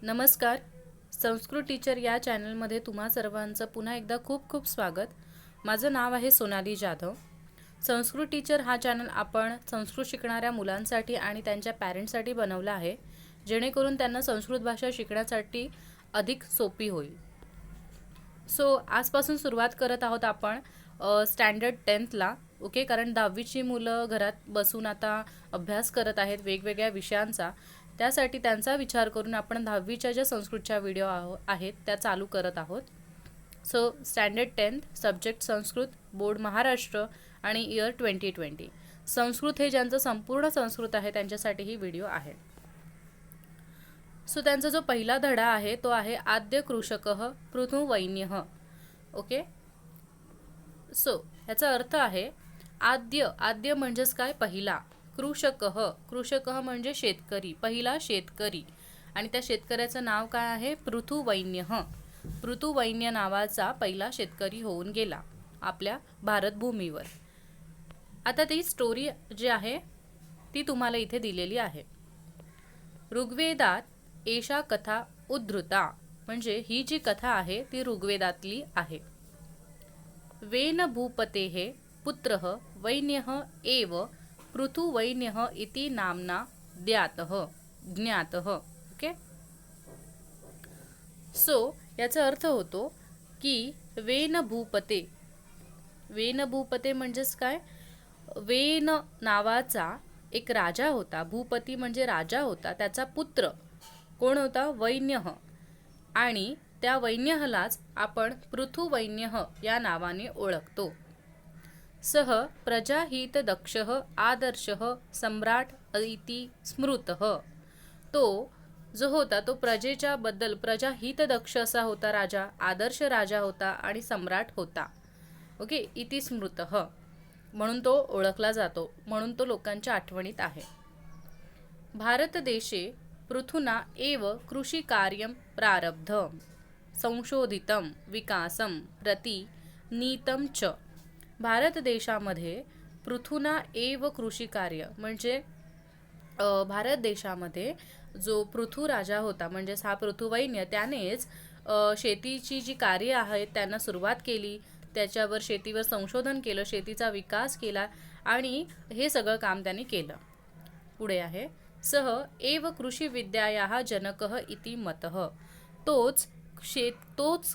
नमस्कार. संस्कृत टीचर या चॅनलमध्ये तुम्हा सर्वांचं पुन्हा एकदा खूप खूप स्वागत. माझं नाव आहे सोनाली जाधव. संस्कृत टीचर हा चॅनल आपण संस्कृत शिकणाऱ्या मुलांसाठी आणि त्यांच्या पॅरेंट्ससाठी बनवला आहे, जेणेकरून त्यांना संस्कृत भाषा शिकण्यासाठी अधिक सोपी होईल. आजपासून सुरुवात करत आहोत आपण स्टँडर्ड 10ला. ओके, कारण 10वीची मुलं घरात बसून आता अभ्यास करत आहेत वेगवेगळ्या विषयांचा. त्यासाठी त्यांचा विचार करून आपण 10वीच्या ज्या संस्कृतच्या व्हिडिओ आहेत त्या चालू करत आहोत. Standard 10 subject Sanskrit, board Maharashtra आणि इयर 2020. संस्कृत हे ज्यांचं संपूर्ण संस्कृत आहे त्यांच्यासाठी ही व्हिडिओ आहे. त्यांचा जो पहिला धडा आहे तो आहे आद्य कृषकः पृथुवैन्यः. ओके, याचा अर्थ आहे आद्य म्हणजेच काय, पहिला. कृषकः म्हणजे शेतकरी, पहिला शेतकरी. आणि त्या शेतकऱ्याचं नाव काय आहे, पृथुवैन्यः. पृथुवैन्य नावाचा पहिला शेतकरी होऊन गेला आपल्या भारतभूमीवर. आता ती स्टोरी जी आहे ती तुम्हाला इथे दिलेली आहे. ऋग्वेदात एषा कथा उद्धृता, म्हणजे ही जी कथा आहे ती ऋग्वेदातली आहे. वेन भूपतेः पुत्रः वैन्यः एव पृथुवैन्यः इति नाम्ना ज्ञातः. ओके, याचा अर्थ होतो की वेन भूपते म्हणजेच काय, वेन नावाचा एक राजा होता. भूपती म्हणजे राजा होता. त्याचा पुत्र कोण होता, वैन्यः. आणि त्या वैन्यहलाच आपण पृथुवैन्यः या नावाने ओळखतो. सह प्रजाहित दक्षः आदर्शः सम्राट इति स्मृतः. तो जो होता तो प्रजेच्या बद्दल प्रजाहित दक्ष असा होता राजा, आदर्श राजा होता आणि सम्राट होता. ओके, इति स्मृतः म्हणून तो ओळखला जातो, म्हणून तो लोकांच्या आठवणीत आहे. भारत देशे पृथुना एव कृषी कार्यं प्रारब्धं संशोधितं विकासं प्रति नीतं च. भारत देशामध्ये पृथुना एव कृषी कार्य म्हणजे भारत देशामध्ये जो पृथु राजा होता, म्हणजेच हा पृथुवैन्य, त्यानेच शेतीची जी कार्य आहेत त्यांना सुरुवात केली. त्याच्यावर शेतीवर संशोधन केलं, शेतीचा विकास केला आणि हे सगळं काम त्यांनी केलं. पुढे आहे सह एव कृषी विद्यायाः जनकः इति मतः. तोच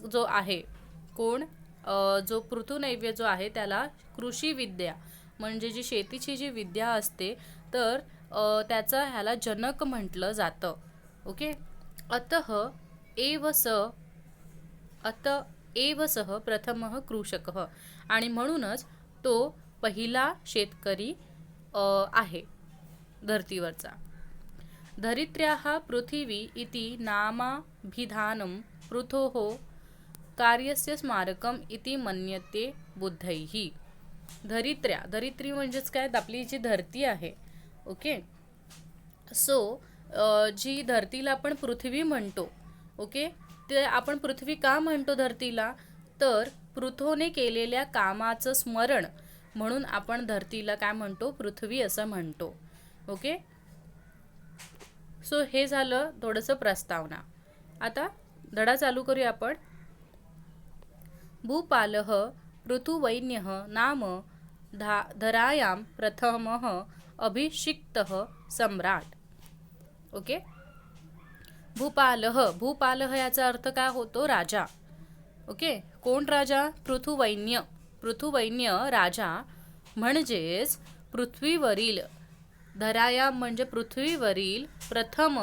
जो आहे कोण, जो पृथुनैव्य जो आहे त्याला कृषी विद्या म्हणजे जी शेतीची जी विद्या असते तर त्याचा ह्याला जनक म्हटलं जातं. ओके, अतः एव सः प्रथमः कृषकः. आणि म्हणूनच तो पहिला शेतकरी आहे धर्तीवरचा. धरित्र्याः पृथिवी इति नामाभिधानं पृथोः कार्यस्य स्मारकम इति मन्यते बुद्धैः. धरित्री म्हणजेच काय, आपली जी धरती आहे. ओके, जी धरतीला आपण पृथ्वी म्हणतो. ओके, ते आपण पृथ्वी का म्हणतो धरतीला, तर पृथोने केलेल्या कामाचं स्मरण म्हणून आपण धरतीला काय म्हणतो, पृथ्वी असं म्हणतो. ओके, हे झालं थोडंसं प्रस्तावना. आता धडा चालू करूया आपण. भूपालः पृथुवैन्यः नाम धरायां प्रथमः अभिषिक्तः सम्राट. ओके, भूपालः याचा अर्थ काय होतो, राजा. ओके, कोण राजा, पृथुवैन्य राजा म्हणजेच पृथ्वीवरील, धरायां म्हणजे पृथ्वीवरील, प्रथम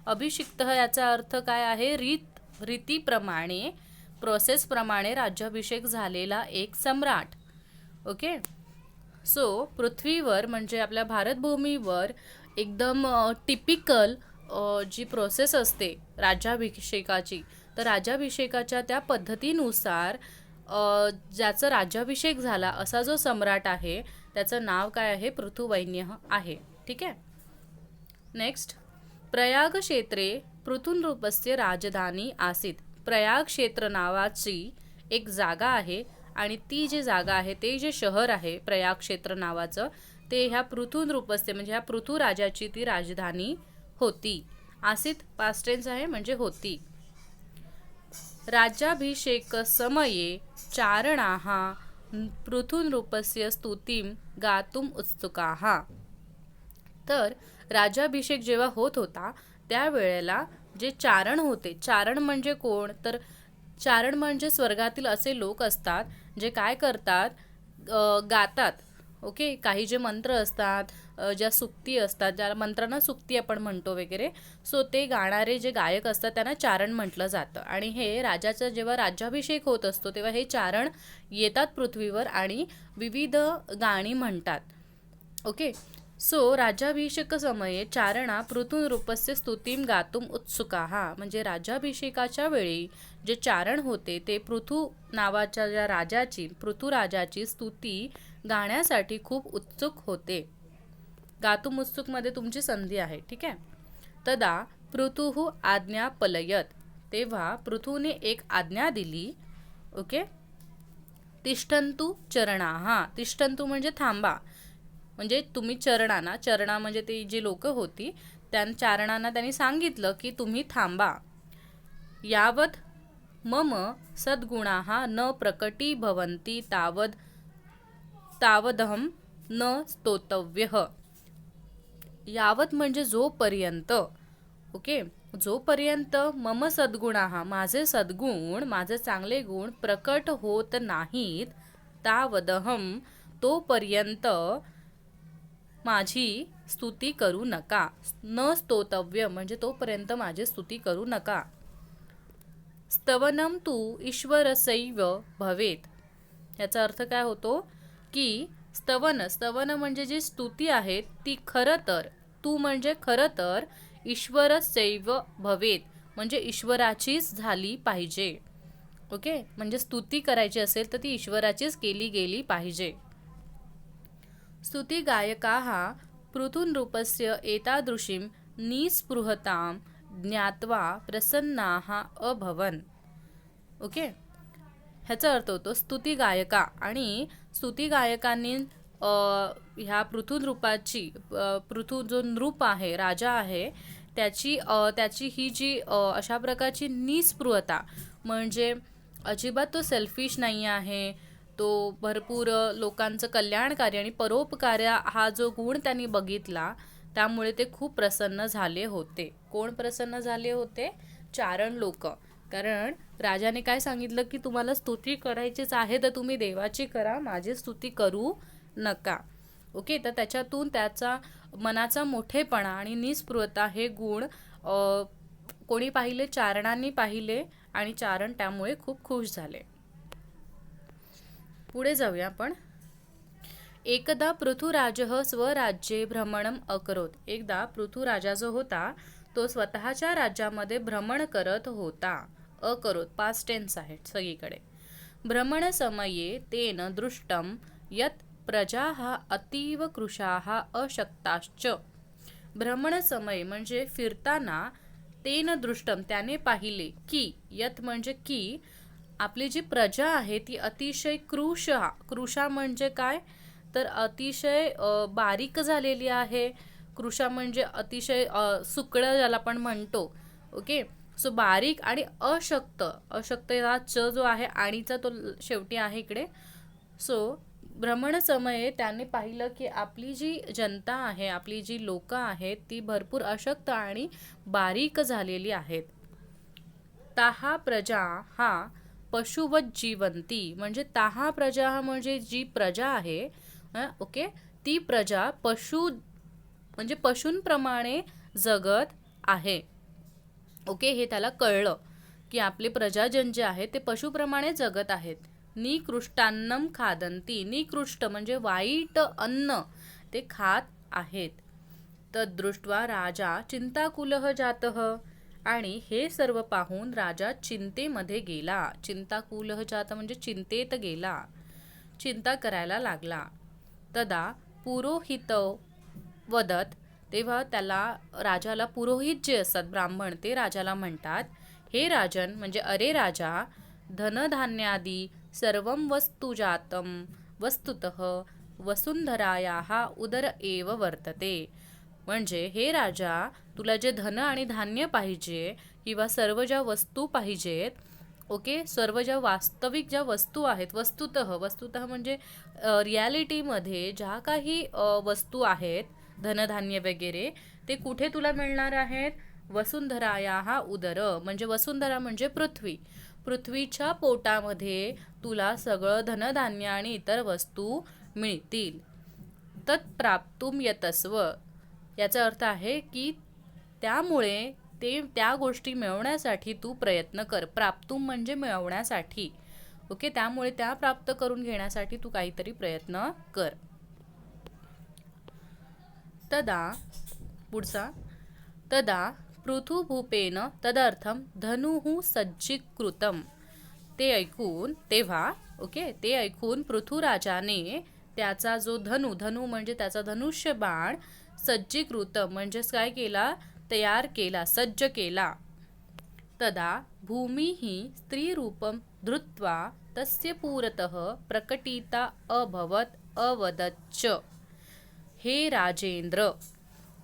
अभिषिक्तः याचा अर्थ काय आहे, रीतीप्रमाणे, प्रोसेसप्रमाणे राज्याभिषेक झालेला एक सम्राट. ओके, पृथ्वीवर म्हणजे आपल्या भारतभूमीवर एकदम टिपिकल जी प्रोसेस असते राज्याभिषेकाची, तर राज्याभिषेकाच्या त्या पद्धतीनुसार ज्याचा राज्याभिषेक झाला असा जो सम्राट आहे त्याचं नाव काय आहे, पृथुवैन्य आहे. ठीक आहे. नेक्स्ट, प्रयाग क्षेत्रे पृथुनृपस्य राजधानी आसीत. प्रयाग क्षेत्र नावाची एक जागा आहे आणि ती जी जागा आहे, ते जे शहर आहे प्रयाग क्षेत्र नावाचं, ते ह्या पृथुनृपस्य म्हणजे ह्या पृथु राजाची ती राजधानी होती. आसीत पास्ट टेन्स आहे म्हणजे होती. राज्याभिषेक समये चारणाः पृथुनृपस्य स्तुतीं गातुम उत्सुकाः. तर राज्याभिषेक जेव्हा होत होता त्यावेळेला जे चारण होते, चारण म्हणजे कोण, तर चारण म्हणजे स्वर्गातील असे लोक असतात जे काय करतात, गातात. ओके, काही जे मंत्र असतात, ज्या सुक्ती असतात, ज्या मंत्रांना सुक्ती आपण म्हणतो वगैरे, सो ते गाणारे जे गायक असतात त्यांना चारण म्हटलं जातं. आणि हे राजाचा जेव्हा राज्याभिषेक होत असतो तेव्हा हे चारण येतात पृथ्वीवर आणि विविध गाणी म्हणतात. ओके, सो राज्याभिषेक समये चारणा पृथुनृपस्य स्तुतीं गातुम उत्सुकाः. म्हणजे राज्याभिषेकाच्या वेळी जे चारण होते ते पृथु नावाच्या ज्या राजाची, पृथुराजाची स्तुती गाण्यासाठी खूप उत्सुक होते. गातुम उत्सुकमध्ये तुमची संधी आहे. ठीक आहे. तदा पृथुः आज्ञा पलयत. तेव्हा पृथूने एक आज्ञा दिली. ओके, तिष्ठन्तु चरणाः. तिष्ठन्तु म्हणजे थांबा. म्हणजे तुम्ही चरणांना, चरणा म्हणजे ती जी लोक होती त्या चारणांना त्यांनी सांगितलं की तुम्ही थांबा. यावत मम सद्गुणाः न प्रकटीभवन्ति तावदहं न स्तोतव्यः. यावत म्हणजे जोपर्यंत. ओके, जोपर्यंत मम सद्गुणाः माझे सद्गुण, माझे चांगले गुण प्रकट होत नाहीत, तावदहं तोपर्यंत माझी स्तुती करू नका. न स्तोतव्य म्हणजे तोपर्यंत माझी स्तुती करू नका. स्तवनम तू ईश्वरसैव भवेत. याचा अर्थ काय होतो की स्तवन म्हणजे जी स्तुती आहे ती खरं तर, तू म्हणजे खरं तर, ईश्वरसैव भवेत म्हणजे ईश्वराचीच झाली पाहिजे. ओके, म्हणजे स्तुती करायची असेल तर ती ईश्वराचीच केली गेली पाहिजे. स्तुती गायकाः पृथुनृपस्य एतादृशीं निस्पृहतां ज्ञात्वा प्रसन्नाः अभवन्. ओके, ह्याचा अर्थ होतो स्तुती गायका, आणि स्तुती गायकांनी ह्या पृथुनृपाची, पृथु जो नृप आहे, राजा आहे, त्याची ही जी अशा प्रकारची निस्पृहता म्हणजे अजिबात तो सेल्फिश नाही आहे, तो भरपूर लोकांचं कल्याणकारी आणि परोपकारी हा जो गुण त्यांनी बघितला त्यामुळे ते खूप प्रसन्न झाले होते. कोण प्रसन्न झाले होते? चारण लोक. कारण राजाने काय सांगितलं की तुम्हाला स्तुती करायचीच आहे तर तुम्ही देवाची करा, माझी स्तुती करू नका. ओके, तर त्याच्यातून त्याचा मनाचा मोठेपणा आणि निस्पृहता हे गुण कोणी पाहिले? चारणांनी पाहिले, आणि चारण त्यामुळे खूप खुश झाले. पुढे जाऊया आपण. एकदा पृथुराजः स्वराज्ये भ्रमणम अकरोत. एकदा पृथुराजा जो होता तो स्वतःच्या राज्यामध्ये भ्रमण करत होता. अकरोत पास्ट टेन्स आहे सगळीकडे. भ्रमण समये तेन दृष्टम यत् प्रजाः अतीव कृशाः अशक्ताश्च. भ्रमण समय म्हणजे फिरताना, तेन दृष्टम त्याने पाहिले, की यत म्हणजे की आपली जी प्रजा आहे ती अतिशय कृशा म्हणजे काय, तर अतिशय बारीक झालेली आहे. कृशा म्हणजे अतिशय सुकळं ज्याला आपण म्हणतो. ओके, सो बारीक आणि अशक्त हा च जो आहे आणीचा तो शेवटी आहे इकडे. सो भ्रमण समये त्याने पाहिलं की आपली जी जनता आहे, आपली जी लोक आहेत ती भरपूर अशक्त आणि बारीक झालेली आहेत. ताहा प्रजा हा पशुवत जीवंती म्हणजे ताहा प्रजा म्हणजे जी प्रजा आहे, ओके, ती प्रजा पशु म्हणजे पशूंप्रमाणे जगत आहे. ओके, हे त्याला कळलं की आपले प्रजाजन जे आहे ते पशुप्रमाणे जगत आहेत. निकृष्टान्नम खादंती. निकृष्ट म्हणजे वाईट अन्न ते खात आहेत. तद्दृष्ट्वा राजा चिंताकुलः जातः. आणि हे सर्व पाहून राजा चिंतेमध्ये गेला. चिंताकुलः जात म्हणजे चिंतेत गेला, चिंता करायला लागला. तदा पुरोहित वदत. तेव्हा त्याला राजाला पुरोहित जे असतात ब्राह्मण ते राजाला म्हणतात, हे राजन म्हणजे अरे राजा, धनधान्यादी सर्वं वस्तुजातं वस्तुतः वसुंधरायाः उदर एव वर्तते. म्हणजे हे राजा, तुला जे धन आणि धान्य पाहिजे किंवा सर्व ज्या वस्तू पाहिजेत, ओके, सर्व ज्या वास्तविक ज्या वस्तू आहेत, वस्तुतः म्हणजे रियालिटीमध्ये ज्या काही वस्तू आहेत, धनधान्य वगैरे, ते कुठे तुला मिळणार आहेत? वसुंधराया हा उदर, म्हणजे वसुंधरा म्हणजे पृथ्वी. पृथ्वीच्या पोटामध्ये तुला सगळं धनधान्य आणि इतर वस्तू मिळतील. तत्प्राप्तुम यतस्व, याचा अर्थ आहे की त्यामुळे त्या गोष्टी मिळवण्यासाठी तू प्रयत्न कर. प्राप्तुम म्हणजे मिळवण्यासाठी, ओके, त्यामुळे त्या प्राप्त करून घेण्यासाठी तू काहीतरी प्रयत्न कर. तदा पुढचा, तदा पृथुभूपेन तदर्थम धनुः सज्जीकृतम. ते ऐकून तेव्हा, ओके, ते ऐकून पृथुराजाने त्याचा जो धनु म्हणजे त्याचा धनुष्य बाण सज्जीकृत म्हणजेच काय केला? तयार केला, सज्ज केला. तदा भूमी ही स्त्रीरूपम धृत्वा तस्य पुरतः प्रकटिता अभवत अवदच्च. हे राजेंद्र,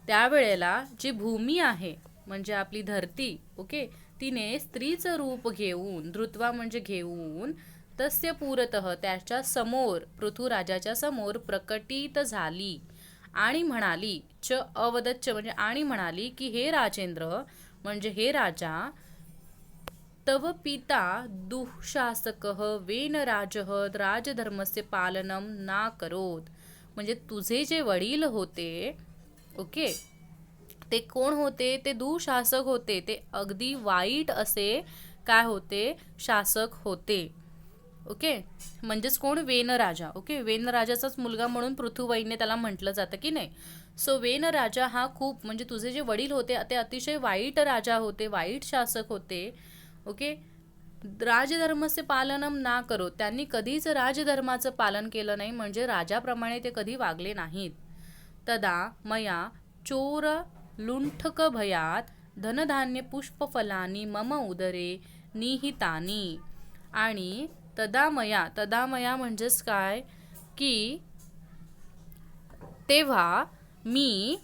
त्यावेळेला जी भूमी आहे म्हणजे आपली धरती, ओके, तिने स्त्रीचं रूप घेऊन, धृत्वा म्हणजे घेऊन, तस्य पुरतः त्याच्या समोर, पृथुराजाच्या समोर प्रकटित झाली आणि म्हणाली, च अवदच्च म्हणजे आणि म्हणाली की हे राजेंद्र म्हणजे हे राजा, तव पिता दुःशासकः वेन राजः राजधर्मस्य पालनं नाकरोत. म्हणजे तुझे जे वडील होते, ओके, ते कोण होते? ते दुःशासक होते. ते अगदी वाईट असे काय होते? शासक होते. ओके, म्हणजेच कोण? वेन राजा. ओके, वेन राजाचाच मुलगा म्हणून पृथुवैन्य त्याला म्हटलं जातं की नाही. सो वेन राजा हा खूप, म्हणजे तुझे जे वडील होते ते अतिशय वाईट राजा होते, वाईट शासक होते. ओके, राजधर्माचे पालनम ना करो, त्यांनी कधीच राजधर्माचं पालन केलं नाही, म्हणजे राजाप्रमाणे ते कधी वागले नाहीत. तदा मया चोर लुंठक भयात धनधान्य पुष्पफलानी मम उदरे निहितानी. आणि तदा मया म्हणजेच काय की तेव्हा मी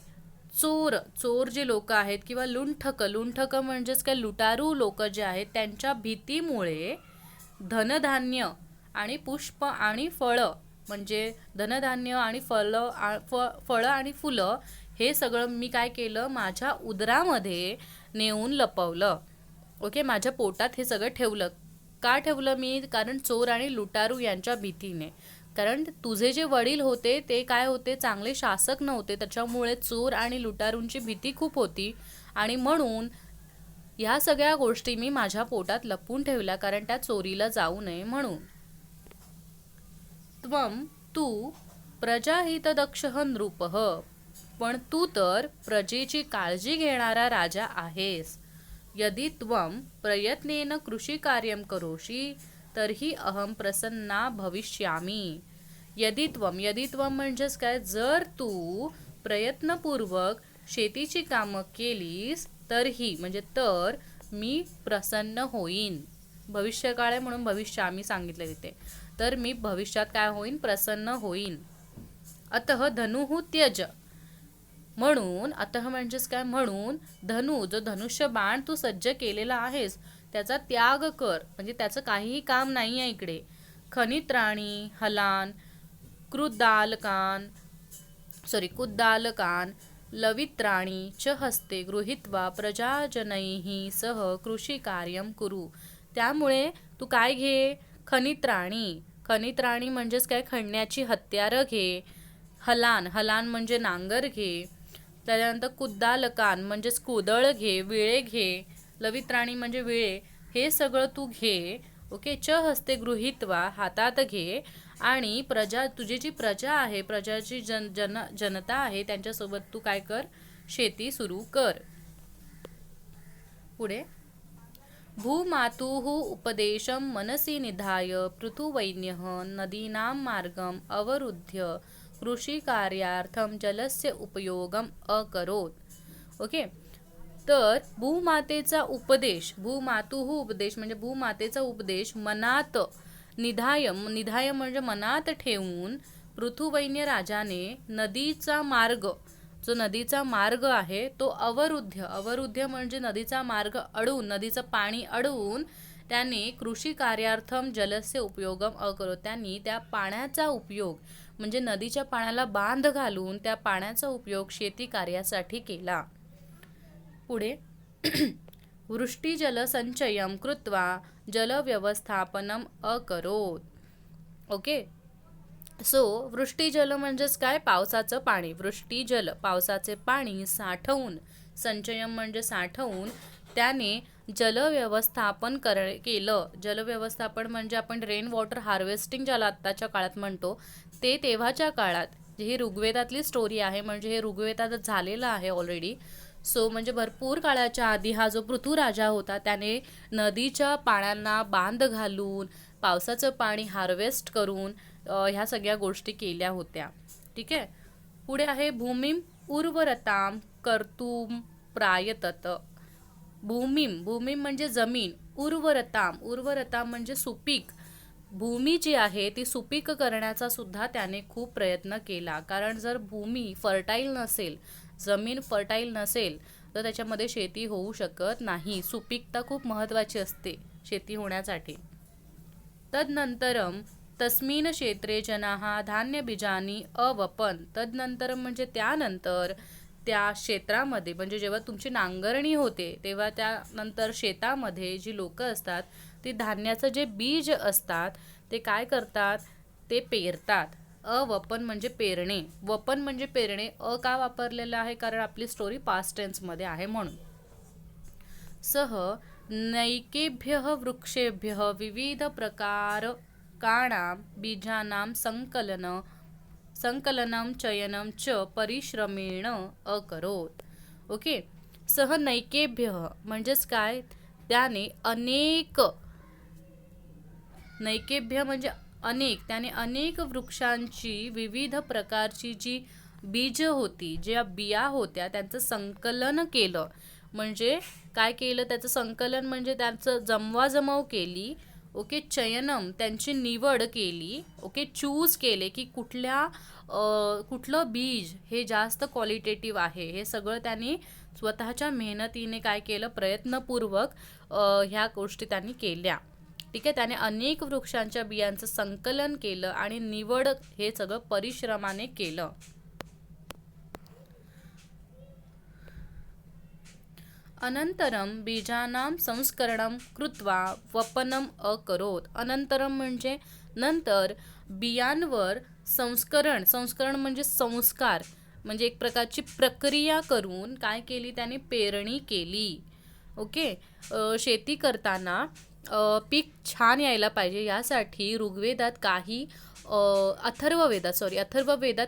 चोर जे लोक आहेत किंवा लुंठक म्हणजेच काय लुटारू लोक जे आहेत त्यांच्या भीतीमुळे धनधान्य आणि पुष्प आणि फळं, म्हणजे धनधान्य आणि फळं आणि फुलं हे सगळं मी काय केलं? माझ्या उदरामध्ये नेऊन लपवलं. ओके, माझ्या पोटात हे सगळं ठेवलं. का ठेवलं मी? कारण चोर आणि लुटारू यांच्या भीतीने. कारण तुझे जे वडील होते ते काय होते? चांगले शासक नव्हते, त्याच्यामुळे चोर आणि लुटारूंची भीती खूप होती आणि म्हणून ह्या सगळ्या गोष्टी मी माझ्या पोटात लपवून ठेवल्या, कारण त्या चोरीला जाऊ नये म्हणून. तू प्रजाहितदक्षः नृपः, पण तू तर प्रजेची काळजी घेणारा राजा आहेस. यदि त्वं प्रयत्नेन कृषिकार्यं करोषि तर्हि अहं प्रसन्ना भविष्यामि. यदि त्वं म्हणजेच काय? जर तू प्रयत्नपूर्वक शेतीची कामं केलीस तर्हि म्हणजे तर मी प्रसन्न होईन. भविष्यकाळ आहे म्हणून भविष्यामि सांगितलं तिथे. तर मी भविष्यात काय होईन? प्रसन्न होईन. अतः धनुः त्यज, म्हणून अतः म्हणजेच काय? म्हणून धनु, जो धनुष्य बाण तू सज्ज केलेला आहेस त्याचा त्याग कर, म्हणजे त्याचं काहीही काम नाही आहे इकडे. खनित्राणी हलान कुद्दालकान लवित्राणी च हस्ते गृहीत्वा प्रजाजनैः सह कृषिकार्यं कुरु. त्यामुळे तू काय घे? खनित्राणी म्हणजेच काय? खणण्याची हत्यारं घे. हलान म्हणजे नांगर घे. त्याच्यानंतर कुद्दालकान म्हणजेच कुदळ घे, विळे घे. लवित्राणी म्हणजे विळे. हे सगळं तू घे. ओके, च हस्ते गृहीत्वा हातात घे. आणि तुझी जी प्रजा आहे, प्रजाची जनता आहे, त्यांच्यासोबत तू काय कर? शेती सुरू कर. पुढे, भूमातुः उपदेशं मनसि निधाय पृथुवैन्यः नदीनां मार्गम् अवरुद्ध्य कृषिकार्यार्थं जलस्य उपयोगम अकरोत. ओके, तर भूमातेचा उपदेश म्हणजे भूमातेचा उपदेश मनात निधाय म्हणजे मनात ठेवून पृथुवैन्य राजाने नदीचा मार्ग जो नदीचा मार्ग आहे तो अवरुद्ध म्हणजे नदीचा मार्ग अडवून, नदीचं पाणी अडवून त्याने कृषी कार्यार्थम जलस्य उपयोगम अकरोत. त्यांनी त्या पाण्याचा उपयोग म्हणजे नदीच्या पाण्याला बांध घालून त्या पाण्याचा उपयोग शेती कार्यासाठी केला. पुढे वृष्टीजल संचयम कृत्वा जलव्यवस्थापनम अकरोत. ओके, सो वृष्टीजल म्हणजेच काय, पावसाचं पाणी. वृष्टीजल पावसाचे पाणी साठवून, संचयम म्हणजे साठवून, त्याने जलव्यवस्थापन केलं. जलव्यवस्थापन म्हणजे आपण रेन वॉटर हार्वेस्टिंग ज्याला आत्ताच्या काळात म्हणतो ते तेव्हाच्या काळात. ही ऋग्वेदातली स्टोरी आहे, म्हणजे हे ऋग्वेदात झालेलं आहे ऑलरेडी. सो म्हणजे भरपूर काळाच्या आधी हा जो पृथ्वीराजा होता त्याने नदीच्या पाण्यांना बांध घालून पावसाचं पाणी हार्वेस्ट करून ह्या सगळ्या गोष्टी केल्या होत्या. ठीक आहे. पुढे आहे भूमिम उर्वरताम कर्तुम प्रायतत. भूमिम म्हणजे जमीन, उर्वरताम म्हणजे सुपीक. भूमी जी आहे ती सुपीक करण्याचा सुद्धा त्याने खूप प्रयत्न केला. कारण जर भूमी फर्टाईल नसेल, जमीन फर्टाईल नसेल तर त्याच्यामध्ये शेती होऊ शकत नाही. सुपीकता खूप महत्त्वाची असते शेती होण्यासाठी. तदनंतरम तस्मिन क्षेत्रे जनाः धान्य बीजानी अवपन. तदनंतरम म्हणजे त्यानंतर त्या क्षेत्रामध्ये, म्हणजे जेव्हा तुमची नांगरणी होते तेव्हा त्यानंतर शेतामध्ये जी लोक असतात ती धान्याचं जे बीज असतात ते काय करतात, ते पेरतात. अवपन म्हणजे पेरणे, वपन म्हणजे पेरणे. का वापरलेलं आहे, कारण आपली स्टोरी पास्ट टेन्समध्ये आहे म्हणून. सह नैकेभ्यः वृक्षेभ्यः विविध प्रकारकाणां बीजानां संकलनं चयनं च परिश्रमेण अकरोत. ओके, सह नैकेभ्यः म्हणजेच काय, त्याने अनेक, नैकेभ्य म्हणजे अनेक, त्याने अनेक वृक्षांची विविध प्रकारची जी बीज होती, ज्या बिया होत्या त्यांचं संकलन केलं. म्हणजे काय केलं, त्याचं संकलन म्हणजे त्यांचं जमवाजमव केली. ओके, चयनम त्यांची निवड केली. ओके, चूज केले की कुठलं बीज हे जास्त क्वालिटेटिव्ह आहे. हे सगळं त्यांनी स्वतःच्या मेहनतीने काय केलं, प्रयत्नपूर्वक ह्या गोष्टी त्यांनी केल्या. ठीक आहे, त्याने अनेक वृक्षांच्या बियांचं संकलन केलं आणि निवड हे सगळं परिश्रमाने केलं. अनंतरम बीजानां संस्करणं कृत्वा वपनम अकरोत. अनंतरम म्हणजे नंतर बियांवर संस्करण म्हणजे संस्कार, म्हणजे एक प्रकारची प्रक्रिया करून काय केली, त्याने पेरणी केली. ओके, शेती करताना पीक छान यायला पाहिजे यासाठी ऋग्वेदात काही अथर्ववेदात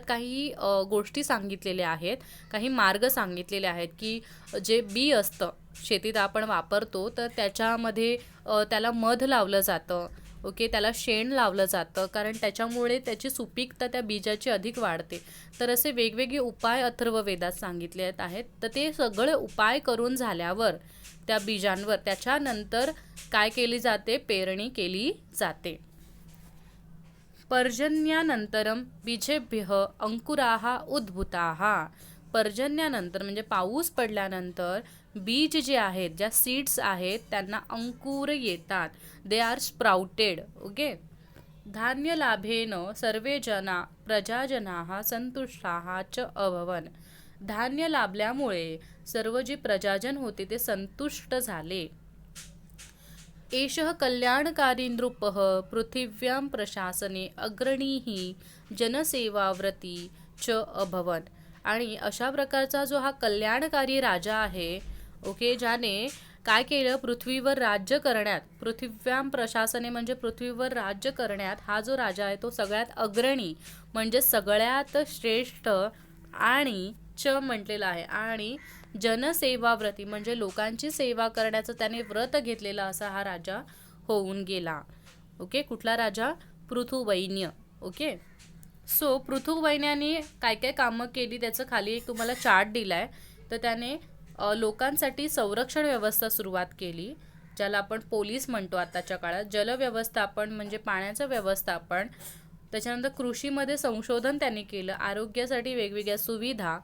काही गोष्टी सांगितलेल्या आहेत, काही मार्ग सांगितलेले आहेत की जे बी असतं शेतीत आपण वापरतो तर त्याच्यामध्ये त्याला मध लावलं जातं. ओके, त्याला शेण लावलं जातं, कारण त्याच्यामुळे त्याची सुपीकता त्या बीजाची अधिक वाढते. तर असे वेगवेगळे उपाय अथर्ववेदात सांगितले आहेत. तर ते सगळे उपाय करून झाल्यावर त्या बीजांवर त्याच्यानंतर काय केली जाते, पेरणी केली जाते. पर्जन्यानंतरम बीजेभ्यः अंकुराः उद्भूताः. पर्जन्यानंतर म्हणजे पाऊस पडल्यानंतर बीज जे आहेत, ज्या सीड्स आहेत त्यांना अंकुर येतात. They are sprouted. ओके, धान्य लाभेन सर्वे जना प्रजाजनाः संतुष्टाः च अभवन्. धान्य लाभल्यामुळे सर्व जी प्रजाजन होते ते संतुष्ट झाले. एषः कल्याणकारी नृपः पृथिव्यां प्रशासने अग्रणीः जनसेवाव्रती च अभवन्. आणि अशा प्रकारचा जो हा कल्याणकारी राजा आहे, ओके, ज्याने काय केलं, पृथ्वीवर राज्य करण्यात, पृथिव्यां प्रशासने म्हणजे पृथ्वीवर राज्य करण्यात हा जो राजा आहे तो सगळ्यात अग्रणी म्हणजे सगळ्यात श्रेष्ठ आणि च म्हटलेलं आहे. आणि जनसेवाव्रती म्हणजे लोकांची सेवा करण्याचं त्याने व्रत घेतलेला असा हा राजा होऊन गेला. ओके, कुठला राजा, पृथुवैन्य. ओके, सो पृथुवैन्याने काय काय कामं केली त्याचं खाली एक तुम्हाला चार्ट दिलाय. तर त्याने लोकांसाठी संरक्षण व्यवस्था सुरुवात केली, ज्याला आपण पोलीस म्हणतो आताच्या काळात. जलव्यवस्थापन म्हणजे पाण्याचं व्यवस्थापन. त्याच्यानंतर कृषीमध्ये संशोधन त्यांनी केलं, आरोग्यासाठी वेगवेगळ्या सुविधा,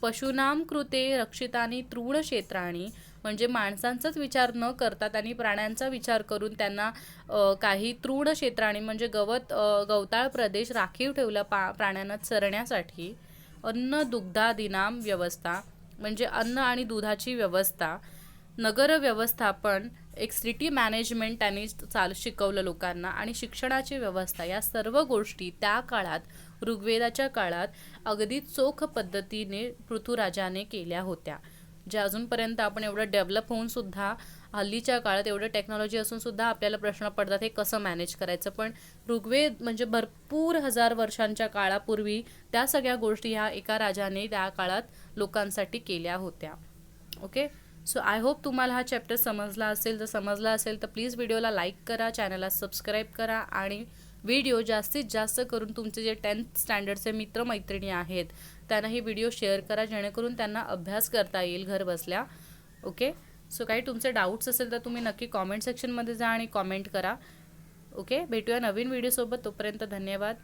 पशूनां कृते रक्षितानि तृणक्षेत्राणि, म्हणजे माणसांचाच विचार न करता त्यांनी प्राण्यांचा विचार करून त्यांना काही तृणक्षेत्राणि म्हणजे गवताळ प्रदेश राखीव ठेवला प्राण्यांना चरण्यासाठी. अन्न दुग्धादीनां व्यवस्था, म्हणजे अन्न आणि दुधाची व्यवस्था. नगर व्यवस्थापन, एक सिटी मॅनेजमेंट त्यांनी शिकवलं लोकांना. आणि शिक्षणाची व्यवस्था, या सर्व गोष्टी त्या काळात ऋग्वेदाच्या काळात अगदी चोख पद्धतीने पृथ्वीराजाने केल्या होत्या, ज्या अजूनपर्यंत आपण एवढं डेव्हलप होऊन सुद्धा हल्लीच्या काळात एवढं टेक्नॉलॉजी असून सुद्धा आपल्याला प्रश्न पडतात हे कसं मॅनेज करायचं. पण ऋग्वेद म्हणजे भरपूर हजार वर्षांच्या काळापूर्वी त्या सगळ्या गोष्टी ह्या एका राजाने त्या काळात लोकांसाठी केल्या होत्या. ओके, सो आय होप तुम्हाला हा चॅप्टर समजला असेल. जर समजला असेल तर प्लीज व्हिडिओला लाईक करा, चॅनलला सबस्क्राईब करा आणि व्हिडिओ जास्तीत जास्त करून तुमचे जे 10th स्टँडर्डचे मित्रमैत्रिणी आहेत त्यांना ही व्हिडिओ शेअर करा, जेणेकरून त्यांना अभ्यास करता येईल घर बसल्या. ओके, सो काही तुमचे डाऊट्स असेल तर तुम्ही नक्की कॉमेंट सेक्शनमध्ये जा आणि कॉमेंट करा. ओके, भेटूया नवीन व्हिडिओसोबत. तोपर्यंत धन्यवाद.